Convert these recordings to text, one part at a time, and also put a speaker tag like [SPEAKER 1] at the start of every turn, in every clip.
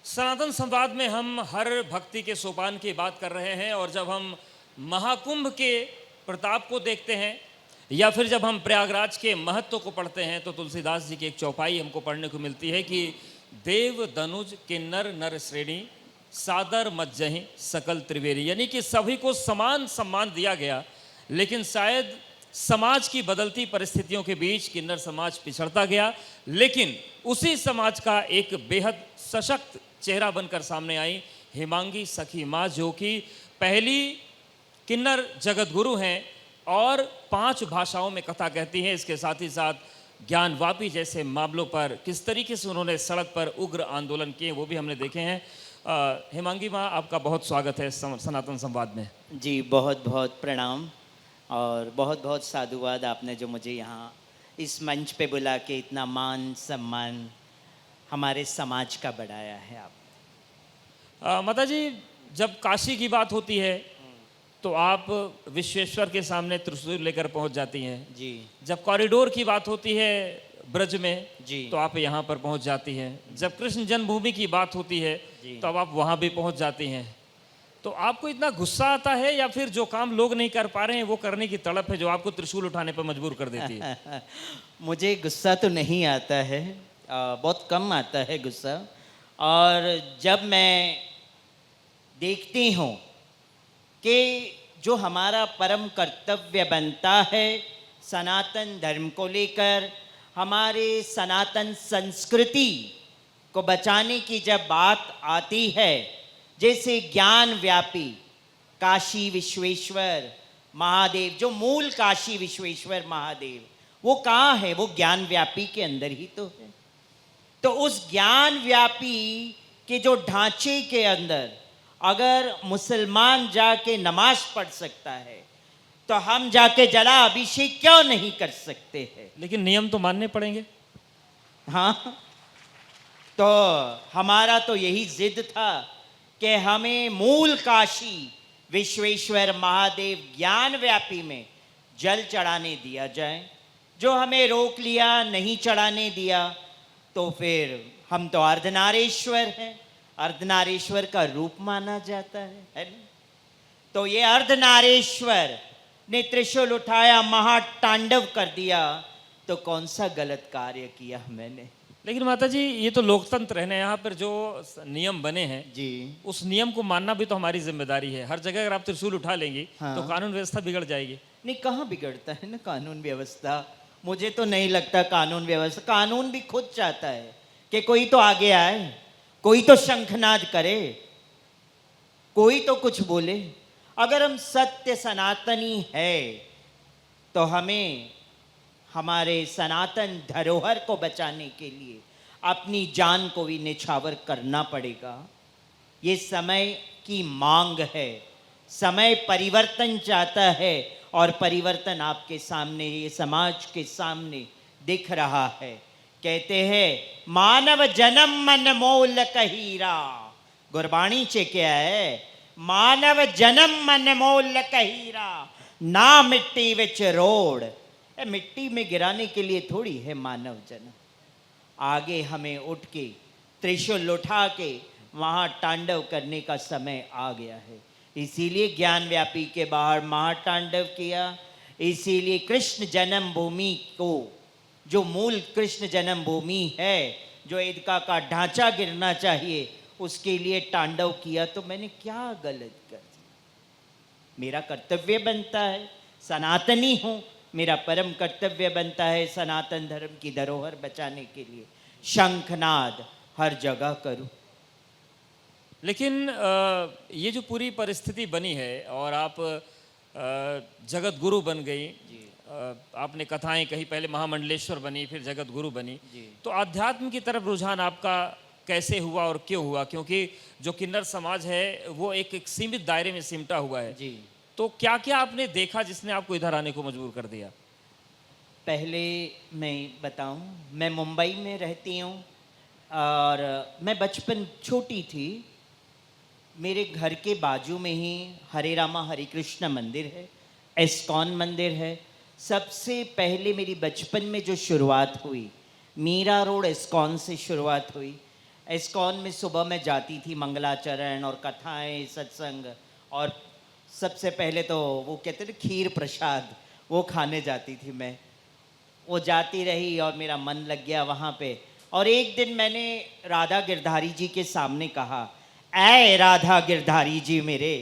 [SPEAKER 1] सनातन संवाद में हम हर भक्ति के सोपान की बात कर रहे हैं और जब हम महाकुंभ के प्रताप को देखते हैं या फिर जब हम प्रयागराज के महत्व को पढ़ते हैं तो तुलसीदास जी की एक चौपाई हमको पढ़ने को मिलती है कि देव दनुज किन्नर नर श्रेणी सादर मज्जहि सकल त्रिवेणी, यानी कि सभी को समान सम्मान दिया गया। लेकिन शायद समाज की बदलती परिस्थितियों के बीच किन्नर समाज पिछड़ता गया, लेकिन उसी समाज का एक बेहद सशक्त चेहरा बनकर सामने आई हेमांगी सखी माँ, जो कि पहली किन्नर जगत गुरु हैं और 5 भाषाओं में कथा कहती हैं। इसके साथ ही साथ ज्ञानवापी जैसे मामलों पर किस तरीके से उन्होंने सड़क पर उग्र आंदोलन किए वो भी हमने देखे हैं। हेमांगी माँ, आपका बहुत स्वागत है सनातन संवाद में।
[SPEAKER 2] जी, बहुत बहुत प्रणाम और बहुत बहुत साधुवाद, आपने जो मुझे यहाँ इस मंच पे बुला के इतना मान सम्मान हमारे समाज का बढ़ाया है आप।
[SPEAKER 1] माता जी, जब काशी की बात होती है तो आप विश्वेश्वर के सामने त्रिशूल लेकर पहुंच जाती हैं
[SPEAKER 2] जी।
[SPEAKER 1] जब कॉरिडोर की बात होती है ब्रज में
[SPEAKER 2] जी।
[SPEAKER 1] तो आप यहाँ पर पहुंच जाती हैं। जब कृष्ण जन्मभूमि की बात होती है तो अब आप वहाँ भी पहुंच जाती हैं। तो आपको इतना गुस्सा आता है या फिर जो काम लोग नहीं कर पा रहे हैं वो करने की तड़प है जो आपको त्रिशूल उठाने पर मजबूर कर देती है?
[SPEAKER 2] मुझे गुस्सा तो नहीं आता है, बहुत कम आता है गुस्सा। और जब मैं देखती हूँ कि जो हमारा परम कर्तव्य बनता है सनातन धर्म को लेकर, हमारे सनातन संस्कृति को बचाने की जब बात आती है, जैसे ज्ञान व्यापी काशी विश्वेश्वर महादेव, जो मूल काशी विश्वेश्वर महादेव वो कहाँ है? वो ज्ञान व्यापी के अंदर ही तो है। तो उस ज्ञान व्यापी के जो ढांचे के अंदर अगर मुसलमान जाके नमाज पढ़ सकता है तो हम जाके जला अभिषेक क्यों नहीं कर सकते हैं?
[SPEAKER 1] लेकिन नियम तो मानने पड़ेंगे।
[SPEAKER 2] हाँ, तो हमारा तो यही जिद था कि हमें मूल काशी विश्वेश्वर महादेव ज्ञान व्यापी में जल चढ़ाने दिया जाए। जो हमें रोक लिया, नहीं चढ़ाने दिया, तो फिर हम तो अर्धनारीश्वर हैं, अर्धनारीश्वर का रूप माना जाता है ना? तो ये अर्धनारीश्वर ने त्रिशूल उठाया, महातांडव कर दिया, तो कौन सा गलत कार्य किया मैंने?
[SPEAKER 1] लेकिन माता जी, ये तो लोकतंत्र है ना, यहाँ पर जो नियम बने हैं
[SPEAKER 2] जी,
[SPEAKER 1] उस नियम को मानना भी तो हमारी जिम्मेदारी है। हर जगह अगर आप त्रिशूल उठा लेंगी
[SPEAKER 2] हाँ।
[SPEAKER 1] तो कानून व्यवस्था बिगड़ जाएगी।
[SPEAKER 2] नहीं, कहाँ बिगड़ता है ना कानून व्यवस्था? मुझे तो नहीं लगता कानून व्यवस्था, कानून भी खुद चाहता है कि कोई तो आगे आए, कोई तो शंखनाद करे, कोई तो कुछ बोले। अगर हम सत्य सनातनी है तो हमें हमारे सनातन धरोहर को बचाने के लिए अपनी जान को भी निछावर करना पड़ेगा। ये समय की मांग है, समय परिवर्तन चाहता है और परिवर्तन आपके सामने, ये समाज के सामने दिख रहा है। कहते हैं मानव जन्म मन मोल कहीरा, गुरबाणी चे क्या है? मानव जन्म मन मोल कहीरा, ना मिट्टी विच रोड़। मिट्टी में गिराने के लिए थोड़ी है मानव जन्म। आगे हमें उठ के त्रिशूल उठा के वहाँ तांडव करने का समय आ गया है। इसीलिए ज्ञान व्यापी के बाहर महातांडव किया। इसीलिए कृष्ण जन्मभूमि को, जो मूल कृष्ण जन्मभूमि है, जो ईदगाह का ढांचा गिरना चाहिए, उसके लिए तांडव किया। तो मैंने क्या गलत कर दिया? मेरा कर्तव्य बनता है, सनातनी हूँ, मेरा परम कर्तव्य बनता है सनातन धर्म की धरोहर बचाने के लिए शंखनाद हर जगह करूं।
[SPEAKER 1] लेकिन ये जो पूरी परिस्थिति बनी है और आप जगत गुरु बन गई, आपने कथाएं कही, पहले महामंडलेश्वर बनी, फिर जगत गुरु बनी, तो आध्यात्म की तरफ रुझान आपका कैसे हुआ और क्यों हुआ? क्योंकि जो किन्नर समाज है वो एक सीमित दायरे में सिमटा हुआ है
[SPEAKER 2] जी।
[SPEAKER 1] तो क्या क्या आपने देखा जिसने आपको इधर आने को मजबूर कर दिया?
[SPEAKER 2] पहले मैं बताऊं, मैं मुंबई में रहती हूं और मैं बचपन छोटी थी, मेरे घर के बाजू में ही हरे रामा हरे कृष्ण मंदिर है, इस्कॉन मंदिर है। सबसे पहले मेरी बचपन में जो शुरुआत हुई, मीरा रोड इस्कॉन से शुरुआत हुई। इस्कॉन में सुबह में जाती थी, मंगलाचरण और कथाएं, सत्संग, और सबसे पहले तो वो कहते थे खीर प्रसाद, वो खाने जाती थी मैं। वो जाती रही और मेरा मन लग गया वहाँ पे। और एक दिन मैंने राधा गिरधारी जी के सामने कहा, ऐ राधा गिरधारी जी मेरे,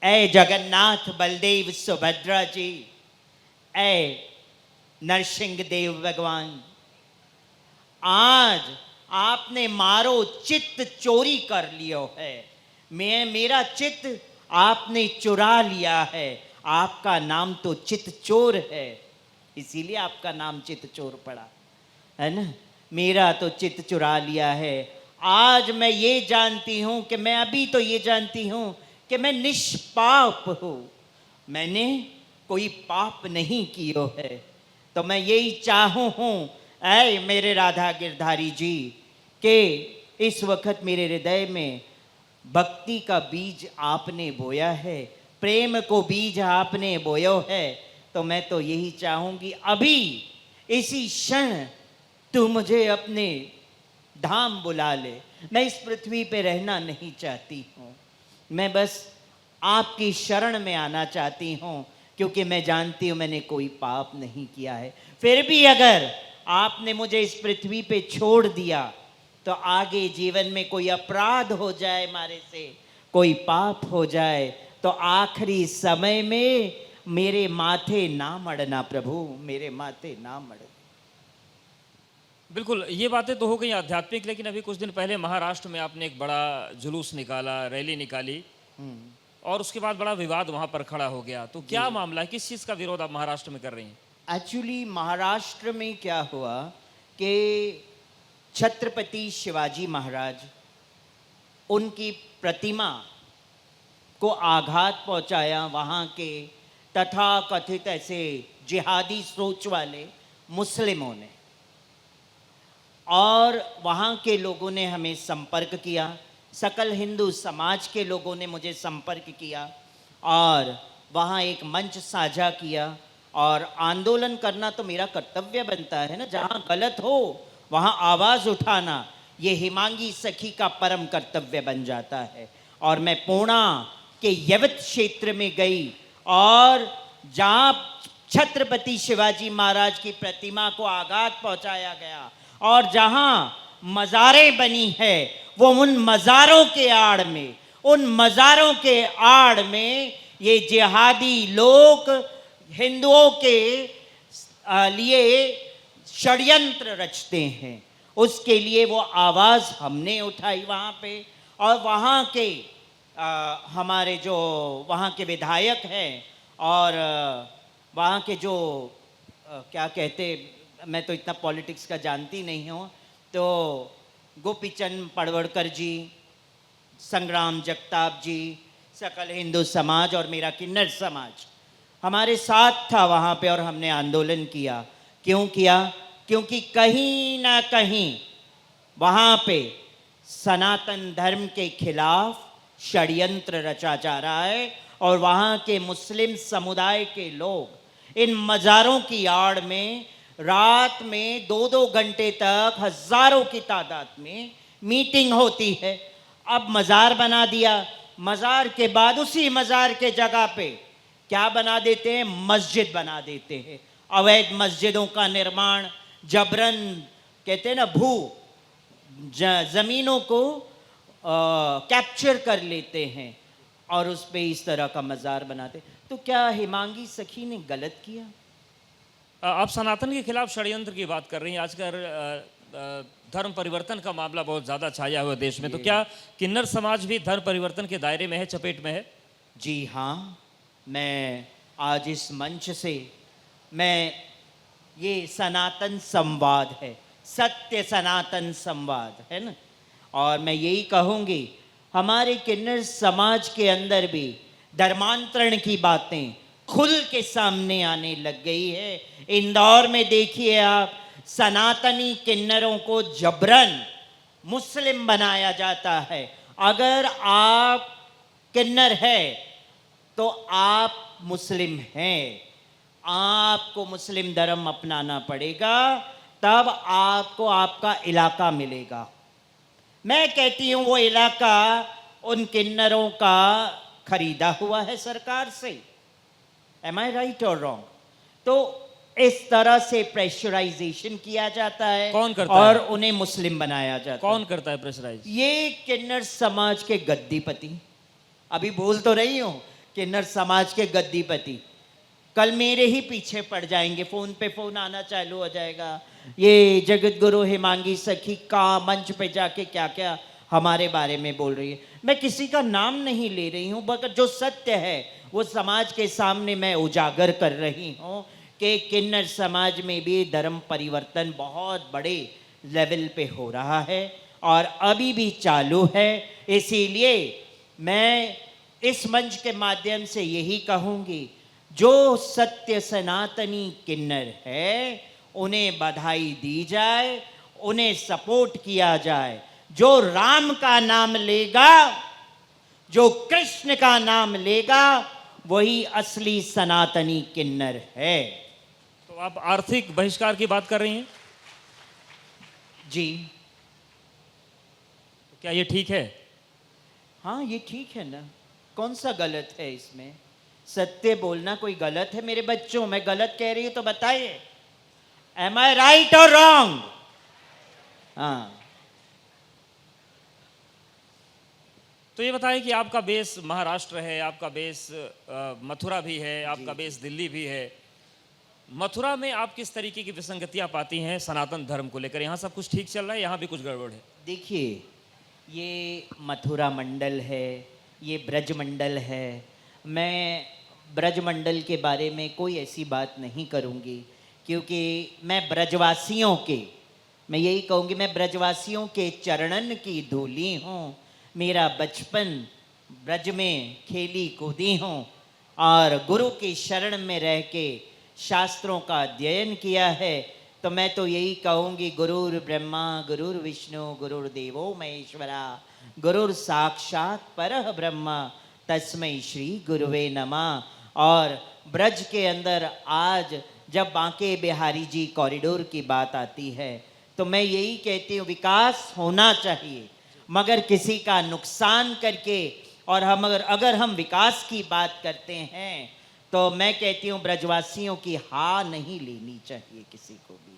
[SPEAKER 2] ऐ जगन्नाथ बलदेव सुभद्रा जी, ऐ नरसिंह देव भगवान, आज आपने मारो चित्त चोरी कर लियो है। मेरा चित्त आपने चुरा लिया है। आपका नाम तो चित्त चोर है, इसीलिए आपका नाम चित्त चोर पड़ा है ना। मेरा तो चित्त चुरा लिया है। आज मैं ये जानती हूँ कि मैं अभी तो ये जानती हूँ कि मैं निष्पाप हूँ, मैंने कोई पाप नहीं कियो है। तो मैं यही चाहूँ हूँ, ऐ मेरे राधा गिरधारी जी, कि इस वक्त मेरे हृदय में भक्ति का बीज आपने बोया है, प्रेम को बीज आपने बोयो है। तो मैं तो यही चाहूँगी, अभी इसी क्षण तू मुझे अपने धाम बुला ले। मैं इस पृथ्वी पे रहना नहीं चाहती हूँ, मैं बस आपकी शरण में आना चाहती हूँ, क्योंकि मैं जानती हूँ मैंने कोई पाप नहीं किया है। फिर भी अगर आपने मुझे इस पृथ्वी पे छोड़ दिया तो आगे जीवन में कोई अपराध हो जाए, हमारे से कोई पाप हो जाए, तो आखिरी समय में मेरे माथे ना मड़ना प्रभु, मेरे माथे ना मड़ना।
[SPEAKER 1] बिल्कुल, ये बातें तो हो गई आध्यात्मिक, लेकिन अभी कुछ दिन पहले महाराष्ट्र में आपने एक बड़ा जुलूस निकाला, रैली निकाली, और उसके बाद बड़ा विवाद वहाँ पर खड़ा हो गया। तो क्या मामला है, किस चीज़ का विरोध आप महाराष्ट्र में कर रही हैं?
[SPEAKER 2] एक्चुअली महाराष्ट्र में क्या हुआ कि छत्रपति शिवाजी महाराज, उनकी प्रतिमा को आघात पहुंचाया वहाँ के तथाकथित ऐसे जिहादी सोच वाले मुस्लिमों ने, और वहाँ के लोगों ने हमें संपर्क किया, सकल हिंदू समाज के लोगों ने मुझे संपर्क किया, और वहाँ एक मंच साझा किया। और आंदोलन करना तो मेरा कर्तव्य बनता है ना, जहाँ गलत हो वहाँ आवाज़ उठाना ये हिमांगी सखी का परम कर्तव्य बन जाता है। और मैं पूर्णा के यवत क्षेत्र में गई, और जहाँ छत्रपति शिवाजी महाराज की प्रतिमा को आघात पहुंचाया गया और जहाँ मज़ारें बनी है, वो उन मज़ारों के आड़ में, उन मज़ारों के आड़ में ये जिहादी लोग हिंदुओं के लिए षड्यंत्र रचते हैं। उसके लिए वो आवाज़ हमने उठाई वहाँ पे, और वहाँ के हमारे जो वहाँ के विधायक हैं और वहाँ के जो क्या कहते, मैं तो इतना पॉलिटिक्स का जानती नहीं हूँ, तो गोपीचंद पड़वड़कर जी, संग्राम जगताप जी, सकल हिंदू समाज और मेरा किन्नर समाज हमारे साथ था वहाँ पे, और हमने आंदोलन किया। क्यों किया? क्योंकि कहीं ना कहीं वहाँ पे सनातन धर्म के खिलाफ षड्यंत्र रचा जा रहा है, और वहाँ के मुस्लिम समुदाय के लोग इन मज़ारों की आड़ में रात में 2-2 घंटे तक हज़ारों की तादाद में मीटिंग होती है। अब मज़ार बना दिया, मज़ार के बाद उसी मज़ार के जगह पे क्या बना देते हैं? मस्जिद बना देते हैं। अवैध मस्जिदों का निर्माण, जबरन कहते हैं ना, ज़मीनों को कैप्चर कर लेते हैं और उस पे इस तरह का मज़ार बनाते। तो क्या हिमांगी सखी ने गलत किया?
[SPEAKER 1] आप सनातन के खिलाफ षड्यंत्र की बात कर रही हैं। आजकल धर्म परिवर्तन का मामला बहुत ज़्यादा छाया हुआ देश में, तो क्या किन्नर समाज भी धर्म परिवर्तन के दायरे में है, चपेट में है?
[SPEAKER 2] जी हाँ, मैं आज इस मंच से मैं ये सनातन संवाद है, सत्य सनातन संवाद है ना, और मैं यही कहूँगी हमारे किन्नर समाज के अंदर भी धर्मांतरण की बातें खुल के सामने आने लग गई है। इंदौर में देखिए आप, सनातनी किन्नरों को जबरन मुस्लिम बनाया जाता है। अगर आप किन्नर है तो आप मुस्लिम हैं, आपको मुस्लिम धर्म अपनाना पड़ेगा, तब आपको आपका इलाका मिलेगा। मैं कहती हूं वो इलाका उन किन्नरों का खरीदा हुआ है सरकार से। एम आई राइट और रॉन्ग? तो इस तरह से प्रेशराइजेशन किया जाता है।
[SPEAKER 1] कौन करता
[SPEAKER 2] और
[SPEAKER 1] है?
[SPEAKER 2] उन्हें मुस्लिम बनाया जाता है।
[SPEAKER 1] कौन करता है प्रेशराइज?
[SPEAKER 2] ये किन्नर समाज के गद्दीपति। अभी बोल तो रही हूं, किन्नर समाज के गद्दीपति कल मेरे ही पीछे पड़ जाएंगे, फोन पे फोन आना चालू हो जाएगा, ये जगत गुरु हिमांगी सखी का मंच पे जाके क्या क्या हमारे बारे में बोल रही है। मैं किसी का नाम नहीं ले रही हूं, बट जो सत्य है वो समाज के सामने मैं उजागर कर रही हूं कि किन्नर समाज में भी धर्म परिवर्तन बहुत बड़े लेवल पे हो रहा है और अभी भी चालू है। इसीलिए मैं इस मंच के माध्यम से यही कहूंगी, जो सत्य सनातनी किन्नर है उन्हें बधाई दी जाए, उन्हें सपोर्ट किया जाए। जो राम का नाम लेगा, जो कृष्ण का नाम लेगा, वही असली सनातनी किन्नर है।
[SPEAKER 1] तो आप आर्थिक बहिष्कार की बात कर रही हैं?
[SPEAKER 2] जी
[SPEAKER 1] तो क्या ये ठीक है?
[SPEAKER 2] हाँ, ये ठीक है ना, कौन सा गलत है इसमें? सत्य बोलना कोई गलत है? मेरे बच्चों, मैं गलत कह रही हूं तो बताइए, एम आई राइट और रॉन्ग? हाँ।
[SPEAKER 1] तो ये बताएं कि आपका बेस महाराष्ट्र है, आपका बेस मथुरा भी है, आपका बेस दिल्ली भी है। मथुरा में आप किस तरीके की विसंगतियां पाती हैं सनातन धर्म को लेकर? यहाँ सब कुछ ठीक चल रहा है, यहाँ भी कुछ गड़बड़ है?
[SPEAKER 2] देखिए, ये मथुरा मंडल है, ये ब्रज मंडल है। मैं ब्रज मंडल के बारे में कोई ऐसी बात नहीं करूँगी, क्योंकि मैं ब्रजवासियों के, मैं यही कहूँगी, मैं ब्रजवासियों के चरणन की धूली हूँ। मेरा बचपन ब्रज में खेली कूदी हूँ और गुरु की शरण में रह के शास्त्रों का अध्ययन किया है। तो मैं तो यही कहूँगी, गुरुर ब्रह्मा गुरुर विष्णु गुरुर्देवो महेश्वरा गुरुर साक्षात परः ब्रह्म तस्मै श्री गुरुवे नमः। और ब्रज के अंदर आज जब बांके बिहारी जी कॉरिडोर की बात आती है तो मैं यही कहती हूँ, विकास होना चाहिए मगर किसी का नुकसान करके। और अगर हम विकास की बात करते हैं तो मैं कहती हूँ ब्रजवासियों की हाँ नहीं लेनी चाहिए किसी को भी,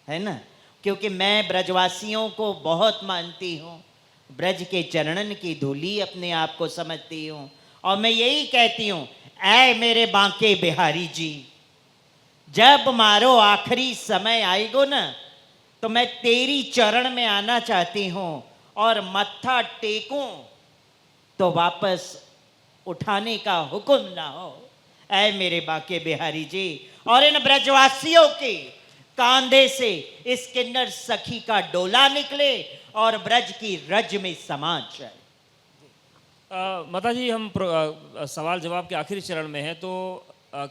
[SPEAKER 2] है ना? क्योंकि मैं ब्रजवासियों को बहुत मानती हूँ, ब्रज के चरणन की धूली अपने आप को समझती हूँ। और मैं यही कहती हूँ, ऐ मेरे बांके बिहारी जी, जब मारो आखिरी समय आएगो ना, तो मैं तेरी चरण में आना चाहती हूँ और मत्था टेकूं तो वापस उठाने का हुक्म ना हो। ऐ मेरे बांके बिहारी जी, और इन ब्रजवासियों के कांधे से इस किन्नर सखी का डोला निकले और ब्रज की रज में समा जाए।
[SPEAKER 1] माता जी, हम सवाल जवाब के आखिरी चरण में हैं, तो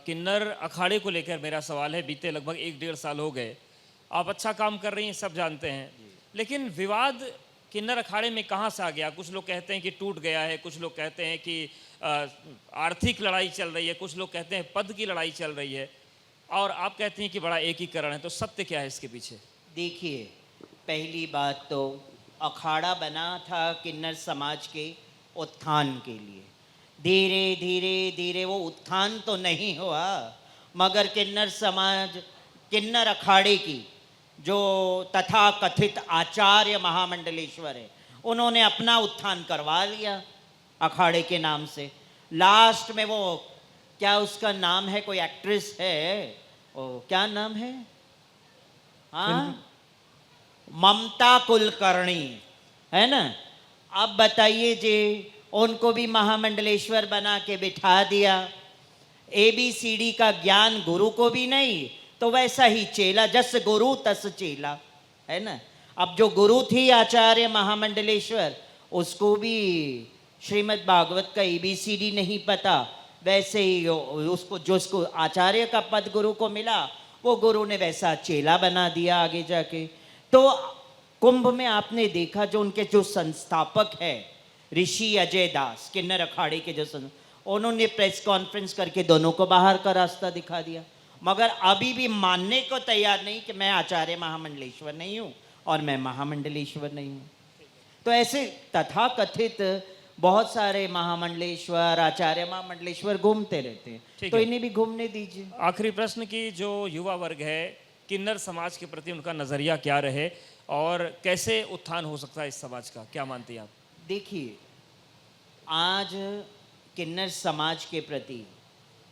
[SPEAKER 1] किन्नर अखाड़े को लेकर मेरा सवाल है। बीते लगभग 1-1.5 साल हो गए, आप अच्छा काम कर रही हैं, सब जानते हैं, लेकिन विवाद किन्नर अखाड़े में कहाँ से आ गया? कुछ लोग कहते हैं कि टूट गया है, कुछ लोग कहते हैं कि आर्थिक लड़ाई चल रही है, कुछ लोग कहते हैं पद की लड़ाई चल रही है, और आप कहती हैं कि बड़ा एकीकरण है। तो सत्य क्या है इसके पीछे?
[SPEAKER 2] देखिए, पहली बात तो अखाड़ा बना था किन्नर समाज के उत्थान के लिए। धीरे धीरे धीरे वो उत्थान तो नहीं हुआ, मगर किन्नर समाज, किन्नर अखाड़े की जो तथा कथित आचार्य महामंडलेश्वर है, उन्होंने अपना उत्थान करवा लिया अखाड़े के नाम से। लास्ट में वो, क्या उसका नाम है, कोई एक्ट्रेस है, ओ क्या नाम है, हाँ, ममता कुलकर्णी, है ना? अब बताइए जी, उनको भी महामंडलेश्वर बना के बिठा दिया। ABCD का ज्ञान गुरु को भी नहीं, तो वैसा ही चेला, जस गुरु तस चेला, है ना? अब जो गुरु थी आचार्य महामंडलेश्वर, उसको भी श्रीमद् भागवत का ABCD नहीं पता, वैसे ही उसको, जो उसको आचार्य का पद गुरु को मिला, वो गुरु ने वैसा चेला बना दिया आगे जाके। तो कुंभ में आपने देखा, जो उनके जो संस्थापक है ऋषि अजय दास, किन्नर अखाड़े के जो उन्होंने प्रेस कॉन्फ्रेंस करके दोनों को बाहर का रास्ता दिखा दिया, मगर अभी भी मानने को तैयार नहीं कि मैं आचार्य महामंडलेश्वर नहीं हूँ और मैं महामंडलेश्वर नहीं हूँ। तो ऐसे तथाकथित बहुत सारे महामंडलेश्वर, आचार्य महामंडलेश्वर घूमते रहते हैं,
[SPEAKER 1] ठीक
[SPEAKER 2] तो
[SPEAKER 1] है।
[SPEAKER 2] इन्हें भी घूमने दीजिए।
[SPEAKER 1] आखिरी प्रश्न की जो युवा वर्ग है, किन्नर समाज के प्रति उनका नजरिया क्या रहे और कैसे उत्थान हो सकता है इस समाज का, क्या मानती हैं आप?
[SPEAKER 2] देखिए, आज किन्नर समाज के प्रति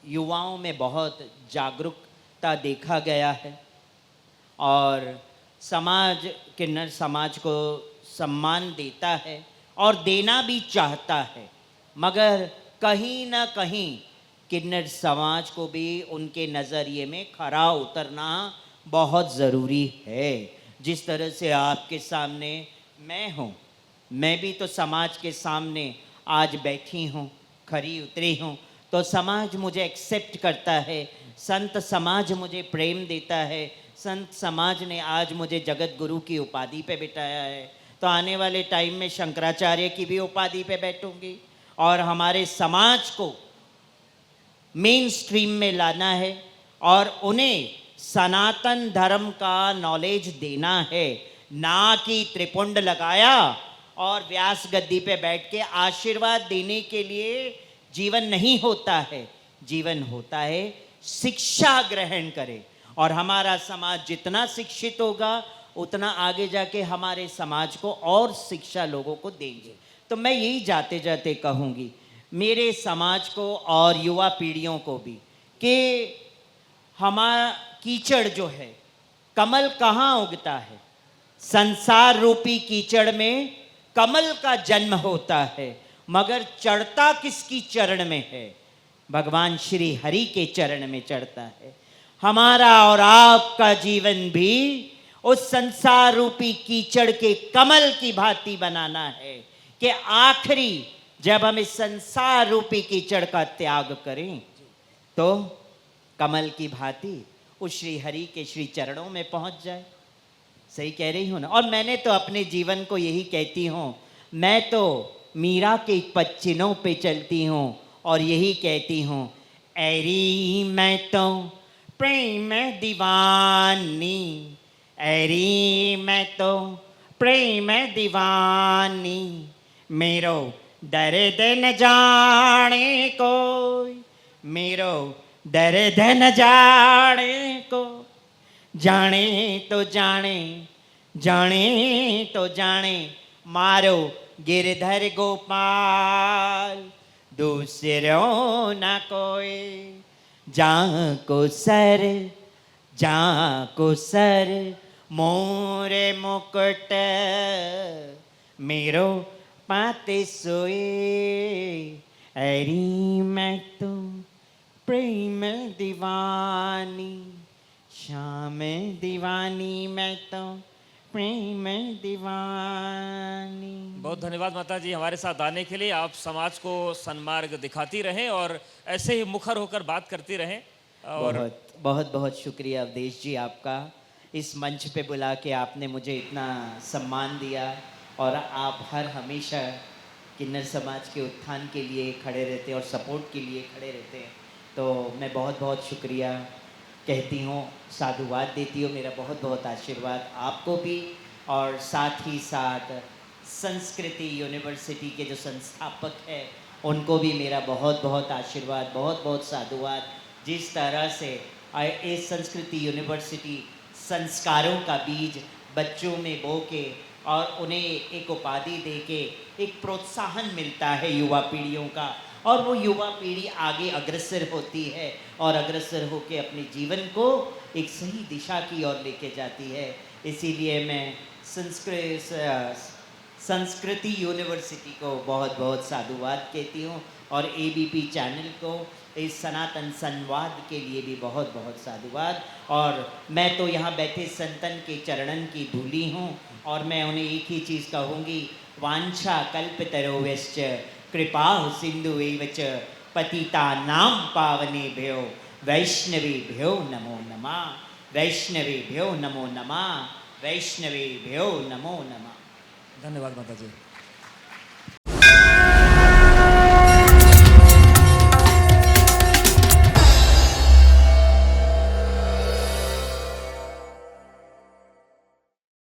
[SPEAKER 2] युवाओं में बहुत जागरूकता देखा गया है और समाज किन्नर समाज को सम्मान देता है और देना भी चाहता है, मगर कहीं ना कहीं किन्नर समाज को भी उनके नज़रिए में खरा उतरना बहुत ज़रूरी है। जिस तरह से आपके सामने मैं हूँ, मैं भी तो समाज के सामने आज बैठी हूँ, खरी उतरी हूँ, तो समाज मुझे एक्सेप्ट करता है, संत समाज मुझे प्रेम देता है, संत समाज ने आज मुझे जगत गुरु की उपाधि पे बिठाया है, तो आने वाले टाइम में शंकराचार्य की भी उपाधि पे बैठूंगी और हमारे समाज को मेन स्ट्रीम में लाना है और उन्हें सनातन धर्म का नॉलेज देना है, ना कि त्रिपुंड लगाया और व्यास गद्दी पे बैठ के आशीर्वाद देने के लिए जीवन नहीं होता है। जीवन होता है शिक्षा ग्रहण करे और हमारा समाज जितना शिक्षित होगा उतना आगे जाके हमारे समाज को और शिक्षा लोगों को देंगे। तो मैं यही जाते जाते कहूँगी मेरे समाज को और युवा पीढ़ियों को भी कि हमारा कीचड़ जो है, कमल कहाँ उगता है? संसार रूपी कीचड़ में कमल का जन्म होता है, मगर चढ़ता किसकी चरण में है? भगवान श्री हरि के चरण में चढ़ता है। हमारा और आपका जीवन भी उस संसार रूपी कीचड़ के कमल की भांति बनाना है कि आखिरी जब हम इस संसार रूपी कीचड़ का त्याग करें तो कमल की भांति उस श्री हरि के श्री चरणों में पहुंच जाए। सही कह रही हूं ना? और मैंने तो अपने जीवन को यही कहती हूं, मैं तो मीरा के पच्चिनों पे चलती हूं और यही कहती हूं, ऐरी मैं तो प्रेम दीवानी, ऐरी मैं तो प्रेम दीवानी, मेरो दर्द न जाने कोई, मेरो दर्द न जाने को, जाने तो जाने, जाने तो जाने मारो गिरधर गोपाल, दूसरों न कोई, जाको सर, जाको सर मोरे मुकुट, मेरो पाते सोए, अरी मैं तो प्रेम दीवानी, श्याम दीवानी मैं तो प्रेम दीवानी।
[SPEAKER 1] बहुत धन्यवाद माता जी हमारे साथ आने के लिए। आप समाज को सन्मार्ग दिखाती रहें और ऐसे ही मुखर होकर बात करती रहें। और
[SPEAKER 2] बहुत बहुत बहुत शुक्रिया अवधेश जी आपका, इस मंच पे बुला के आपने मुझे इतना सम्मान दिया और आप हर हमेशा किन्नर समाज के उत्थान के लिए खड़े रहते हैं और सपोर्ट के लिए खड़े रहते हैं, तो मैं बहुत बहुत शुक्रिया कहती हूँ, साधुवाद देती हूँ। मेरा बहुत बहुत आशीर्वाद आपको भी और साथ ही साथ संस्कृति यूनिवर्सिटी के जो संस्थापक हैं उनको भी मेरा बहुत बहुत आशीर्वाद, बहुत बहुत साधुवाद। जिस तरह से इस संस्कृति यूनिवर्सिटी संस्कारों का बीज बच्चों में बो के और उन्हें एक उपाधि दे के एक प्रोत्साहन मिलता है युवा पीढ़ियों का, और वो युवा पीढ़ी आगे अग्रसर होती है और अग्रसर होकर अपने जीवन को एक सही दिशा की ओर लेके जाती है। इसीलिए मैं संस्कृति यूनिवर्सिटी को बहुत बहुत साधुवाद कहती हूँ और एबीपी चैनल को इस सनातन संवाद के लिए भी बहुत बहुत साधुवाद। और मैं तो यहाँ बैठे संतन के चरणन की धूली हूँ और मैं उन्हें एक ही चीज़ कहूँगी, वांछा कल्पतरोश्च कृपा सिंधु एव च पतितानां पावनेभ्यो वैष्णवेभ्यो नमो नमः, वैष्णवेभ्यो नमो नमः, वैष्णवेभ्यो नमो नमः।
[SPEAKER 1] धन्यवाद माता जी।